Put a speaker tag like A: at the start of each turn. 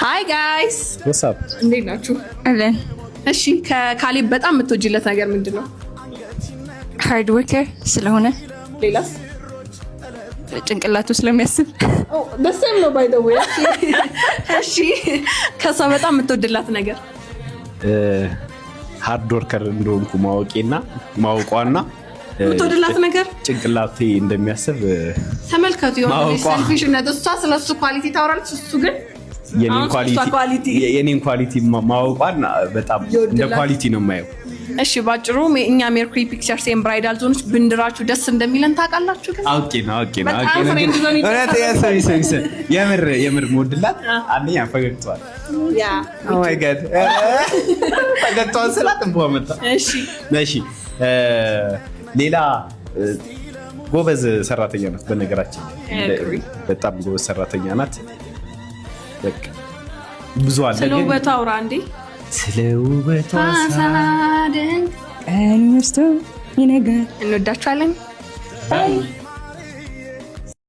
A: ሃይ ጋይስ
B: ዋትስ አፕ
A: እንዴት ናችሁ?
C: አለን።
A: እሺ ከካሌብ በጣም የምትወጂለት ነገር ምንድነው?
C: ሃርድ ወርከር ስለሆነ።
A: ሌላስ?
C: ጭንቅላቱ ስለሚያስብ።
A: በሰም ነው ባይ ዘ ዌይ። እሺ ከሷ በጣም የምትወድላት ነገር?
B: ሃርድ ወርከር እንደሆንኩ ማወቋና
A: የምትወድላት ነገር
B: ጭንቅላቴ እንደሚያስብ
A: ተመልከቱ። የሆነ ሰልፊሽነት እሷ ስለሱ ኳሊቲ ታወራለች፣ እሱ ግን
B: የኔን ኳሊቲ ማወቋን በጣም እንደ ኳሊቲ ነው የማየው።
A: እሺ ባጭሩ እኛ ሜርኩሪ ፒክቸርስ ኤንድ ብራይዳል ዞኖች ብንድራችሁ ደስ እንደሚለን ታውቃላችሁ። ግን
B: አውቄ ነው የምር ሞድላት አንደኛ ፈገግቷል።
A: ያ
B: ኦ ማይ ጋድ ፈገግቷን ስላት እንቧ መጣ። እሺ ሌላ ጎበዝ ሰራተኛ ናት። በነገራችን በጣም ጎበዝ ሰራተኛ ናት። በቃ ብዙ አለ።
A: ስለ ውበቷ አውራ እንዴ።
B: ስለ ውበቷ
A: ሳደንቅ
C: ቀን መስቶ ይነጋል።
A: እንወዳችኋለን።
B: ባይ